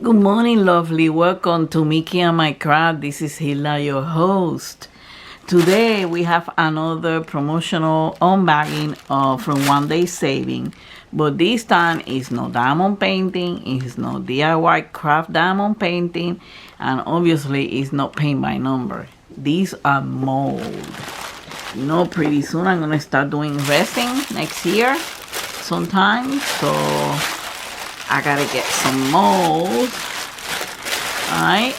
Good morning, lovely. Welcome to Mickey and My Craft. This is Hilda, your host. Today we have another promotional unbagging from One Day Saving, but this time it's no diamond painting, it's no DIY craft diamond painting, and obviously it's not paint by number. These are mold. You know, pretty soon I'm gonna start doing resin next year sometime, so I gotta get some mold. Alright,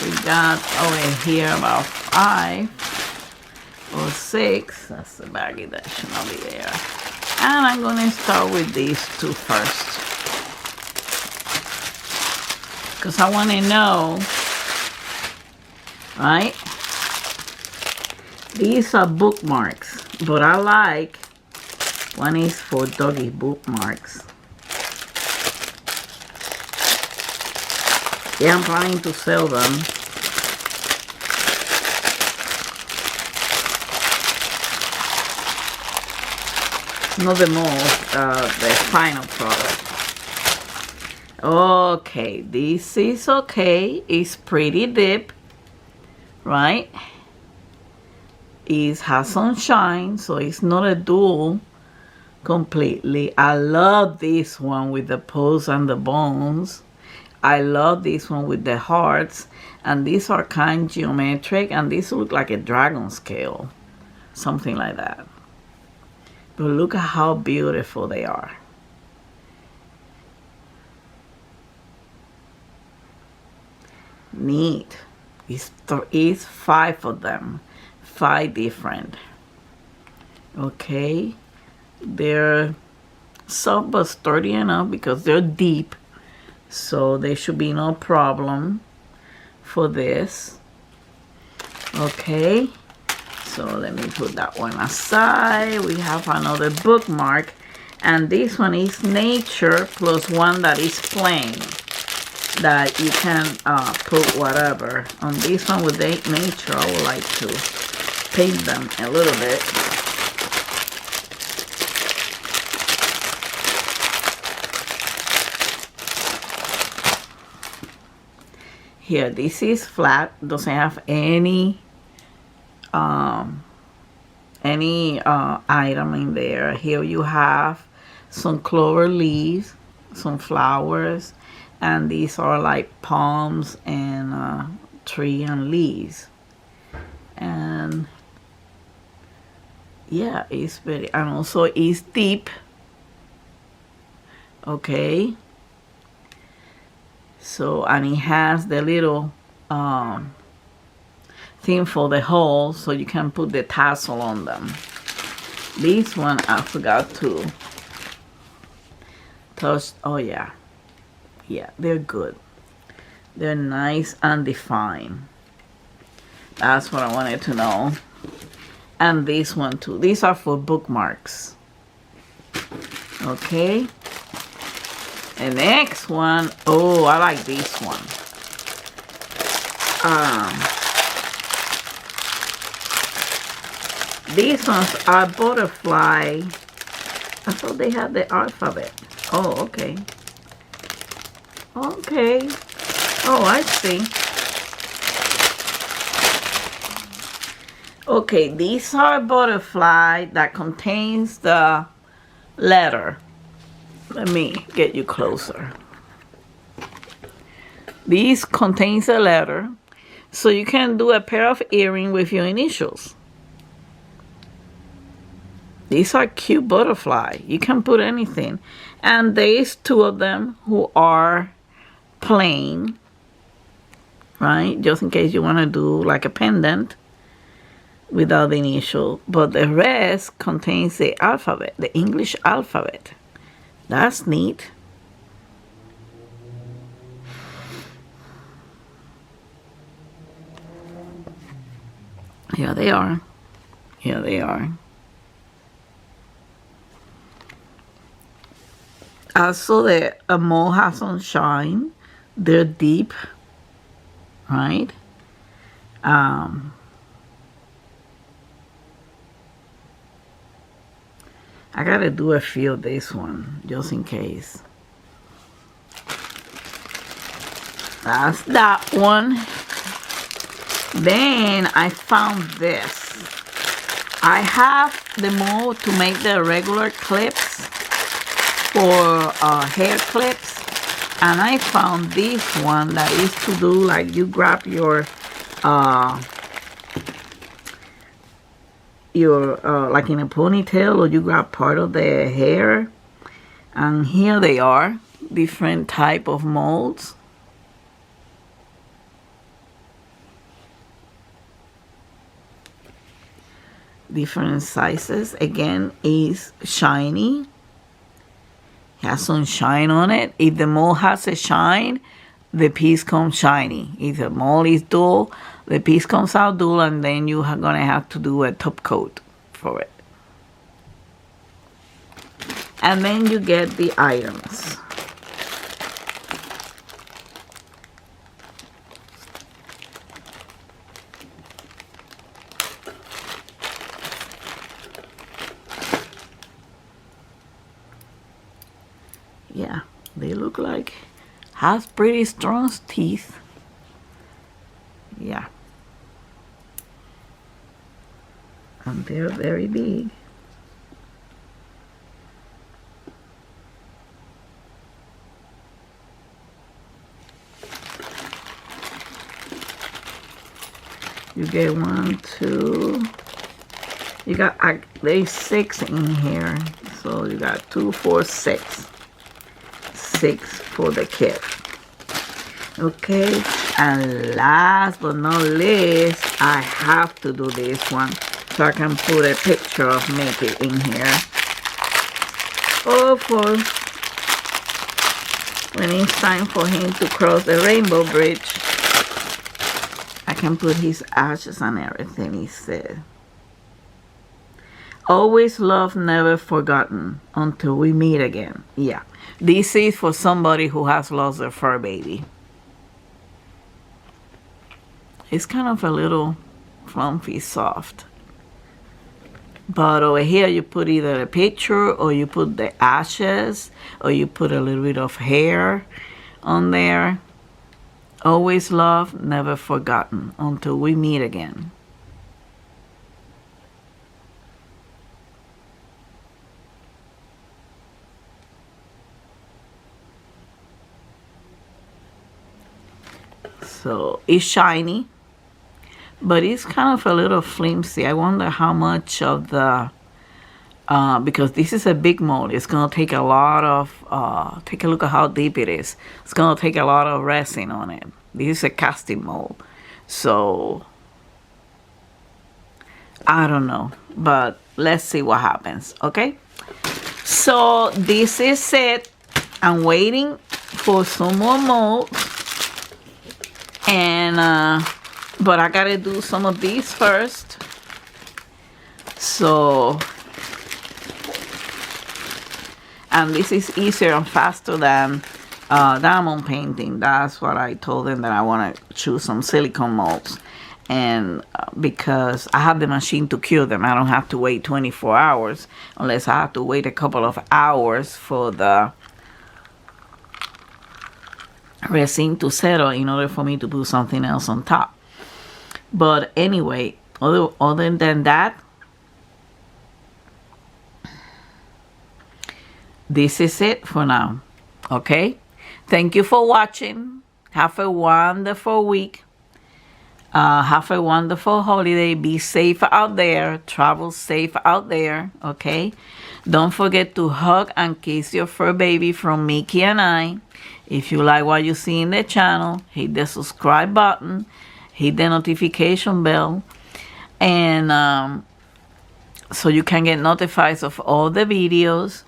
we got over here about 5 or 6. That's the baggie that should not be there. And I'm gonna start with these two first, because I want to know, right? These are bookmarks, but I like one is for doggy bookmarks. Yeah, I'm planning to sell them. Not the most, the final product. Okay, this is okay. It's pretty deep, right? It has some shine, so it's not a dual completely. I love this one with the pose and the bones. I love this one with the hearts, and these are kind of geometric, and these look like a dragon scale, something like that. But look at how beautiful they are. Neat. It's 5 of them, 5 different. Okay, they're soft but sturdy enough because they're deep. So there should be no problem for this. Okay, so let me put that one aside. We have another bookmark, and this one is nature plus one that is plain, that you can put whatever. On this one with the nature, I would like to paint them a little bit. Here, this is flat, doesn't have any item in there. Here you have some clover leaves, some flowers, and these are like palms and tree and leaves. And yeah, it's very, and also it's deep. Okay. So, and it has the little thing for the hole, so you can put the tassel on them. This one I forgot to touch. Oh yeah, yeah, they're good. They're nice and defined. That's what I wanted to know. And this one too. These are for bookmarks. Okay. The next one, oh, I like this one. These ones are butterfly. I thought they had the alphabet. Oh, okay. Okay. Oh, I see. Okay, these are butterfly that contains the letter. Let me get you closer. These contains a letter, so you can do a pair of earrings with your initials. These are cute butterfly. You can put anything. And there's 2 of them who are plain, right? Just in case you want to do like a pendant without the initial. But the rest contains the alphabet, the English alphabet. That's neat. Here they are. Here they are. Also, the mold has some shine. They're deep, right? I gotta do a few of this one just in case. That's that one. Then I found this. I have the mold to make the regular clips for hair clips, and I found this one that is to do like you grab your like in a ponytail, or you grab part of the hair, and here they are, different type of molds. Different sizes. Again, is shiny, has some shine on it. If the mold has a shine, the piece comes shiny. If the mold is dull, the piece comes out dull, and then you are gonna have to do a top coat for it. And then you get the items. Yeah, they look like has pretty strong teeth. Yeah, and they're very big. You get 1, 2. You got there's 6 in here, so you got 2, 4, 6. 6 for the kit. Okay, and last but not least, I have to do this one so I can put a picture of Mickey in here. Oh, for when it's time for him to cross the rainbow bridge, I can put his ashes and everything. He said, always loved, never forgotten, until we meet again. Yeah, this is for somebody who has lost their fur baby. It's kind of a little fluffy, soft. But over here you put either a picture, or you put the ashes, or you put a little bit of hair on there. Always loved, never forgotten, until we meet again. So it's shiny, but it's kind of a little flimsy. I wonder how much of the, because this is a big mold, it's going to take a lot of, take a look at how deep it is. It's going to take a lot of resin on it. This is a casting mold. So, I don't know, but let's see what happens, okay? So, this is it. I'm waiting for some more molds. And but I gotta do some of these first. So, and this is easier and faster than diamond painting. That's what I told them, that I want to choose some silicone molds, and because I have the machine to cure them, I don't have to wait 24 hours unless I have to wait a couple of hours for the resin to settle in order for me to put something else on top. But anyway, other than that, this is it for now. Okay, thank you for watching. Have a wonderful week. Have a wonderful holiday. Be safe out there. Travel safe out there. Okay, don't forget to hug and kiss your fur baby from Mickey and I. If you like what you see in the channel, hit the subscribe button, hit the notification bell, and so you can get notified of all the videos.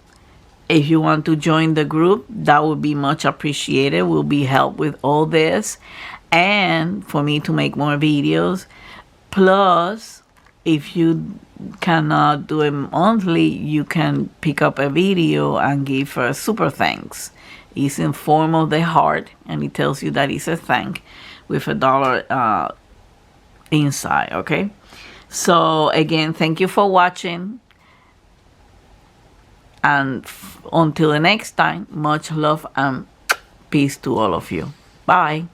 If you want to join the group, that would be much appreciated. Will be help with all this, and for me to make more videos. Plus, if you cannot do it monthly, you can pick up a video and give a super thanks. It's in form of the heart, and it tells you that it's a thank with $1 inside. Okay, so again, thank you for watching, and until the next time, much love and peace to all of you. Bye.